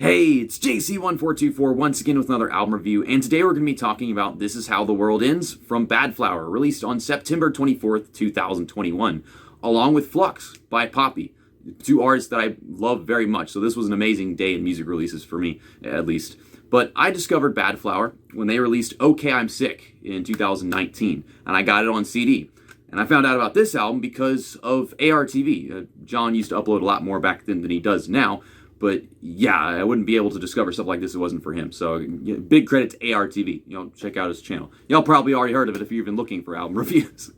Hey, it's JC1424 once again with another album review, and today we're going to be talking about This Is How the World Ends from Badflower, released on September 24th, 2021, along with Flux by Poppy, two artists that I love very much, so this was an amazing day in music releases for me, at least. But I discovered Badflower when they released OK I'm Sick in 2019, and I got it on CD. And I found out about this album because of ARTV. John used to upload a lot more back then than he does now. But yeah, I wouldn't be able to discover stuff like this if it wasn't for him. So big credit to ARTV. Check out his channel. Y'all probably already heard of it if you're even looking for album reviews.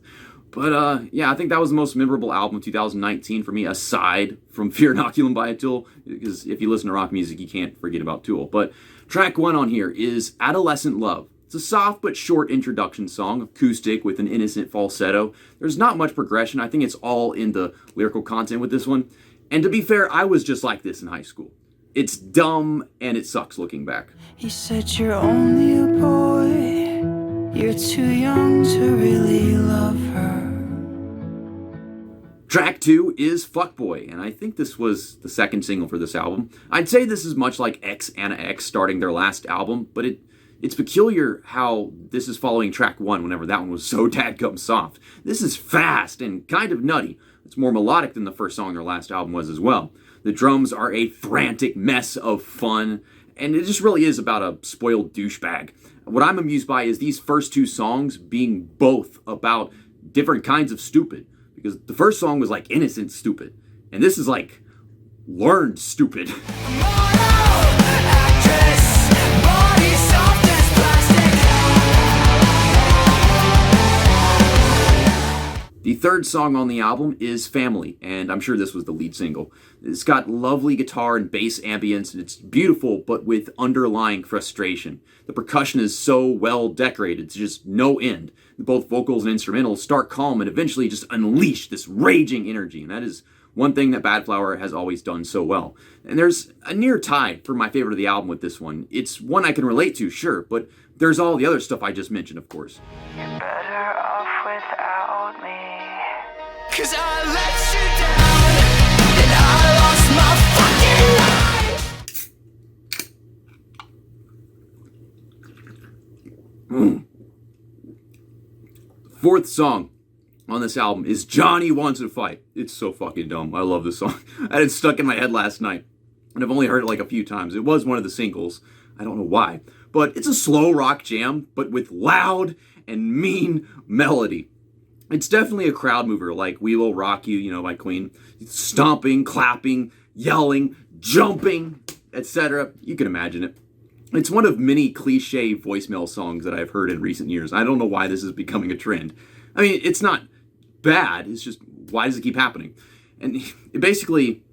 But yeah, I think that was the most memorable album of 2019 for me, aside from Fear Inoculum by Tool. Because if you listen to rock music, you can't forget about Tool. But track one on here is Adolescent Love. It's a soft but short introduction song, acoustic with an innocent falsetto. There's not much progression. I think it's all in the lyrical content with this one. And to be fair, I was just like this in high school. It's dumb and it sucks looking back. He said you're only a boy, you're too young to really love her. Track 2 is Fuckboy, and I think this was the second single for this album. I'd say this is much like X Anna X starting their last album, but it's peculiar how this is following track 1 whenever that one was so dadgum soft. This is fast and kind of nutty. It's more melodic than the first song their last album was as well. The drums are a frantic mess of fun, and it just really is about a spoiled douchebag. What I'm amused by is these first two songs being both about different kinds of stupid, because the first song was like innocent stupid, and this is like learned stupid. The third song on the album is Family, and I'm sure this was the lead single. It's got lovely guitar and bass ambience, and it's beautiful, but with underlying frustration. The percussion is so well decorated, it's just no end. Both vocals and instrumentals start calm and eventually just unleash this raging energy, and that is one thing that Badflower has always done so well. And there's a near tie for my favorite of the album with this one. It's one I can relate to, sure, but there's all the other stuff I just mentioned, of course. You're better off without me. 'Cause I let you down, and I lost my fucking life. Fourth song on this album is Johnny Wants to Fight. It's so fucking dumb. I love this song. I had it stuck in my head last night, and I've only heard it like a few times. It was one of the singles. I don't know why. But it's a slow rock jam, but with loud and mean melody. It's definitely a crowd mover, like We Will Rock You, by Queen. Stomping, clapping, yelling, jumping, etc. You can imagine it. It's one of many cliche voicemail songs that I've heard in recent years. I don't know why this is becoming a trend. I mean, it's not bad. It's just, why does it keep happening? And basically,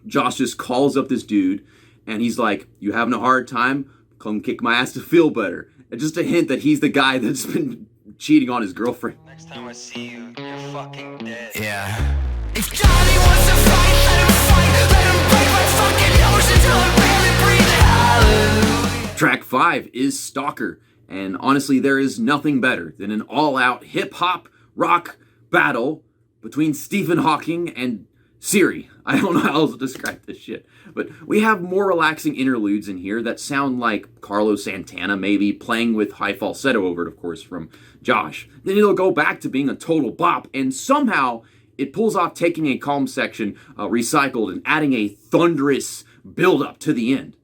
Josh just calls up this dude, and he's like, "You having a hard time? Come kick my ass to feel better." And just a hint that he's the guy that's been cheating on his girlfriend. Next time I see you, you're fucking dead. Yeah. If Johnny wants to fight, let him fight. Let him break my fucking nose until I barely breathe. Hallelujah. Track 5 is Stalker. And honestly, there is nothing better than an all-out hip-hop rock battle between Stephen Hawking and Siri. I don't know how else to describe this shit. But we have more relaxing interludes in here that sound like Carlos Santana maybe, playing with high falsetto over it, of course, from Josh. Then it'll go back to being a total bop, and somehow it pulls off taking a calm section, recycled, and adding a thunderous build-up to the end.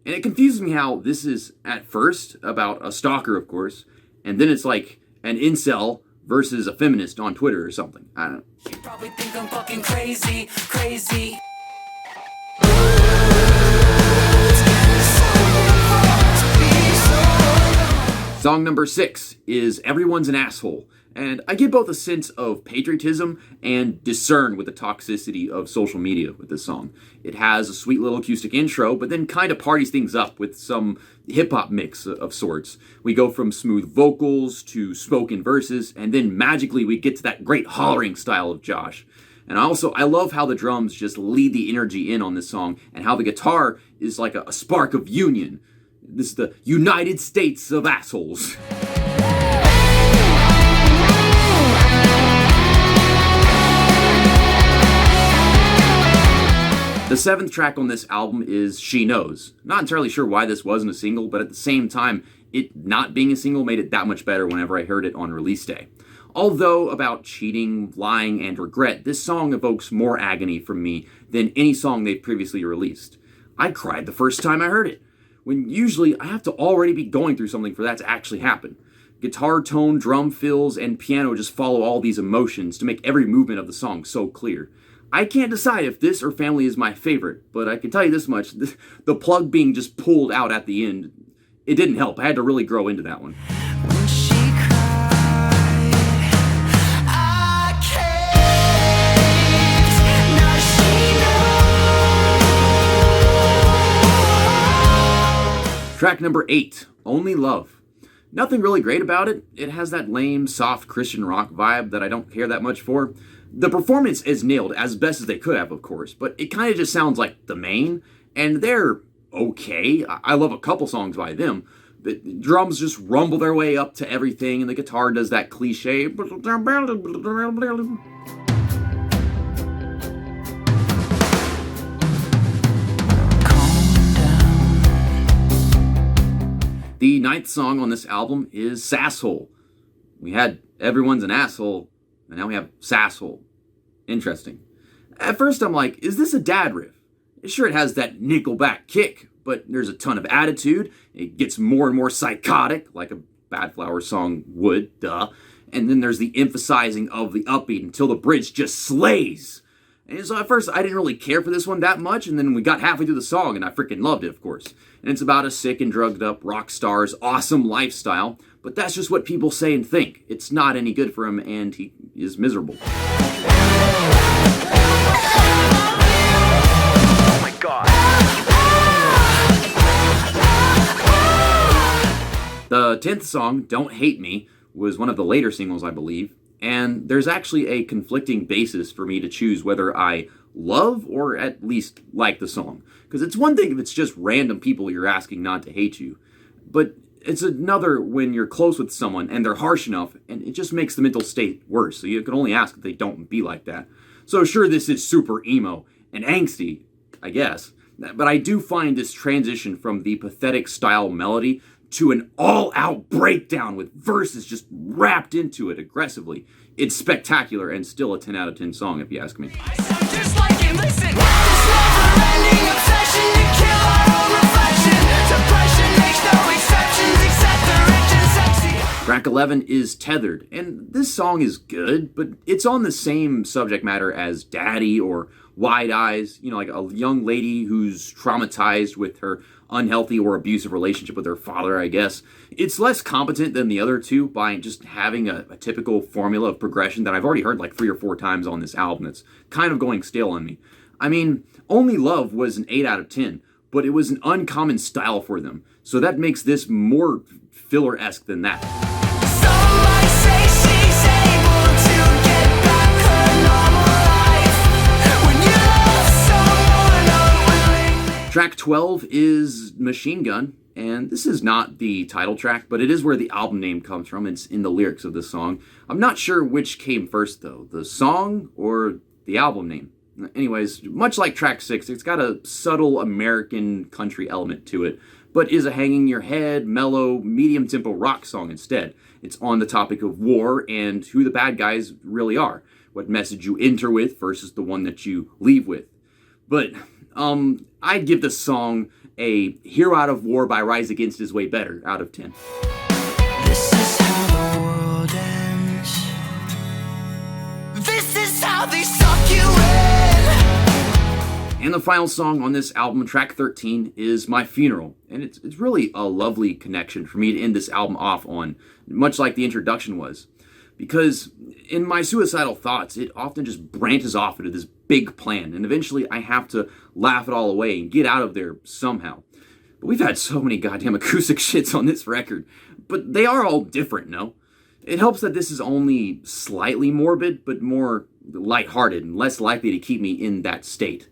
And it confuses me how this is, at first, about a stalker, of course, and then it's like an incel versus a feminist on Twitter or something. I don't know. You probably think I'm fucking crazy. Song number 6 is Everyone's an Asshole. And I get both a sense of patriotism and discern with the toxicity of social media with this song. It has a sweet little acoustic intro, but then kind of parties things up with some hip-hop mix of sorts. We go from smooth vocals to spoken verses, and then magically we get to that great hollering style of Josh. And I love how the drums just lead the energy in on this song, and how the guitar is like a spark of union. This is the United States of Assholes. The 7th track on this album is She Knows. Not entirely sure why this wasn't a single, but at the same time, it not being a single made it that much better whenever I heard it on release day. Although about cheating, lying, and regret, this song evokes more agony from me than any song they've previously released. I cried the first time I heard it, when usually I have to already be going through something for that to actually happen. Guitar tone, drum fills, and piano just follow all these emotions to make every movement of the song so clear. I can't decide if this or Family is my favorite, but I can tell you this much, the plug being just pulled out at the end, it didn't help. I had to really grow into that one. When she cried, I caved. Now she knows. Track number 8, Only Love. Nothing really great about it. It has that lame, soft Christian rock vibe that I don't care that much for. The performance is nailed as best as they could have, of course, but it kind of just sounds like the main, and they're okay. I love a couple songs by them. The drums just rumble their way up to everything, and the guitar does that cliche. The 9th song on this album is Sasshole. We had Everyone's an Asshole, and now we have Sasshole. Interesting. At first I'm like, is this a dad riff? Sure, it has that Nickelback kick, but there's a ton of attitude. It gets more and more psychotic, like a Badflower song would, duh. And then there's the emphasizing of the upbeat until the bridge just slays. And so at first I didn't really care for this one that much, and then we got halfway through the song and I freaking loved it, of course. And it's about a sick and drugged up rock star's awesome lifestyle, but that's just what people say and think. It's not any good for him, and he is miserable. Oh my god. The 10th song, Don't Hate Me, was one of the later singles, I believe, and there's actually a conflicting basis for me to choose whether I love or at least like the song. Because it's one thing if it's just random people you're asking not to hate you, but it's another when you're close with someone and they're harsh enough and it just makes the mental state worse. So you can only ask that they don't be like that. So sure, this is super emo and angsty, I guess, but I do find this transition from the pathetic style melody to an all-out breakdown with verses just wrapped into it aggressively. It's spectacular and still a 10 out of 10 song if you ask me. I sound just like him, listen. This never-ending obsession to kill our own reflection. Depression makes no exceptions except the rich and sexy. Track 11 is Tethered, and this song is good, but it's on the same subject matter as Daddy or Wide Eyes, you know, like a young lady who's traumatized with her unhealthy or abusive relationship with her father, I guess. It's less competent than the other two by just having a typical formula of progression that I've already heard like 3 or 4 times on this album. It's kind of going stale on me. I mean, Only Love was an 8 out of 10, but it was an uncommon style for them, so that makes this more filler-esque than that. Some might say she's able to get back her normal life. When you love someone unwillingly. Track 12 is Machine Gun, and this is not the title track, but it is where the album name comes from. It's in the lyrics of this song. I'm not sure which came first, though, the song or the album name. Anyways, much like track 6, it's got a subtle American country element to it, but is a hanging-your-head, mellow, medium-tempo rock song instead. It's on the topic of war and who the bad guys really are, what message you enter with versus the one that you leave with. But I'd give this song a Hero Out of War by Rise Against is way better out of 10. This is how the world ends. This is how they suck you in. And the final song on this album, track 13, is My Funeral. And it's really a lovely connection for me to end this album off on, much like the introduction was. Because in my suicidal thoughts, it often just branches off into this big plan, and eventually I have to laugh it all away and get out of there somehow. But we've had so many goddamn acoustic shits on this record, but they are all different, no? It helps that this is only slightly morbid, but more lighthearted and less likely to keep me in that state,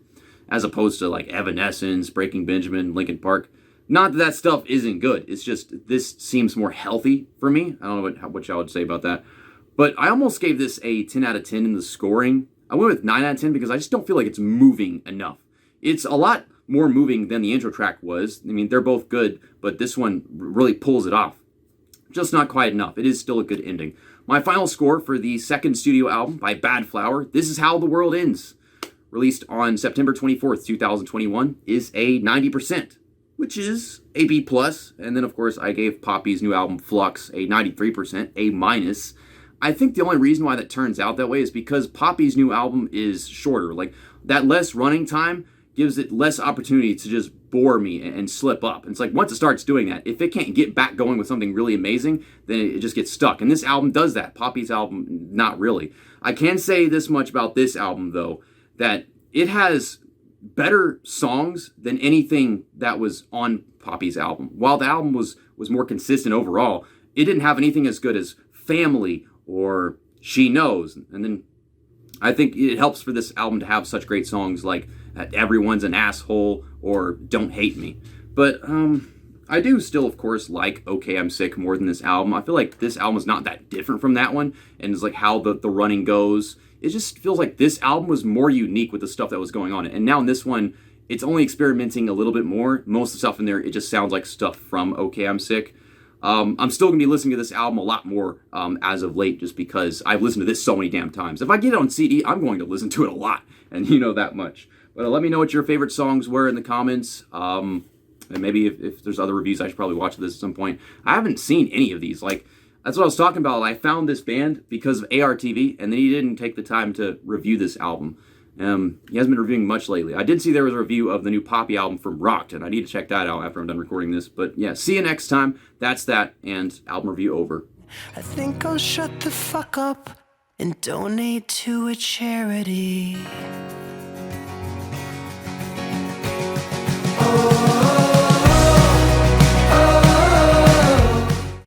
as opposed to like Evanescence, Breaking Benjamin, Linkin Park. Not that that stuff isn't good, it's just this seems more healthy for me. I don't know what y'all would say about that. But I almost gave this a 10 out of 10 in the scoring. I went with 9 out of 10 because I just don't feel like it's moving enough. It's a lot more moving than the intro track was. I mean, they're both good, but this one really pulls it off. Just not quite enough. It is still a good ending. My final score for the second studio album by Badflower, This Is How the World Ends, released on September 24th, 2021, is a 90%, which is a B+. And then, of course, I gave Poppy's new album, Flux, a 93%, A-. I think the only reason why that turns out that way is because Poppy's new album is shorter. Like, that less running time gives it less opportunity to just bore me and slip up. And it's like, once it starts doing that, if it can't get back going with something really amazing, then it just gets stuck. And this album does that. Poppy's album, not really. I can say this much about this album, though, that it has better songs than anything that was on Poppy's album. While the album was more consistent overall, it didn't have anything as good as Family or She Knows. And then I think it helps for this album to have such great songs like Everyone's an Asshole or Don't Hate Me. But I do still, of course, like Okay, I'm Sick more than this album. I feel like this album is not that different from that one, and it's like how the running goes. It just feels like this album was more unique with the stuff that was going on. And now in this one, it's only experimenting a little bit more. Most of the stuff in there, it just sounds like stuff from Okay, I'm Sick. I'm still going to be listening to this album a lot more as of late, just because I've listened to this so many damn times. If I get it on CD, I'm going to listen to it a lot, and you know that much. But let me know what your favorite songs were in the comments. And maybe if there's other reviews, I should probably watch this at some point. I haven't seen any of these. Like, that's what I was talking about. I found this band because of ARTV, and then he didn't take the time to review this album. He hasn't been reviewing much lately. I did see there was a review of the new Poppy album from Rocked, and I need to check that out after I'm done recording this. But yeah, see you next time. That's that, and album review over. I think I'll shut the fuck up and donate to a charity.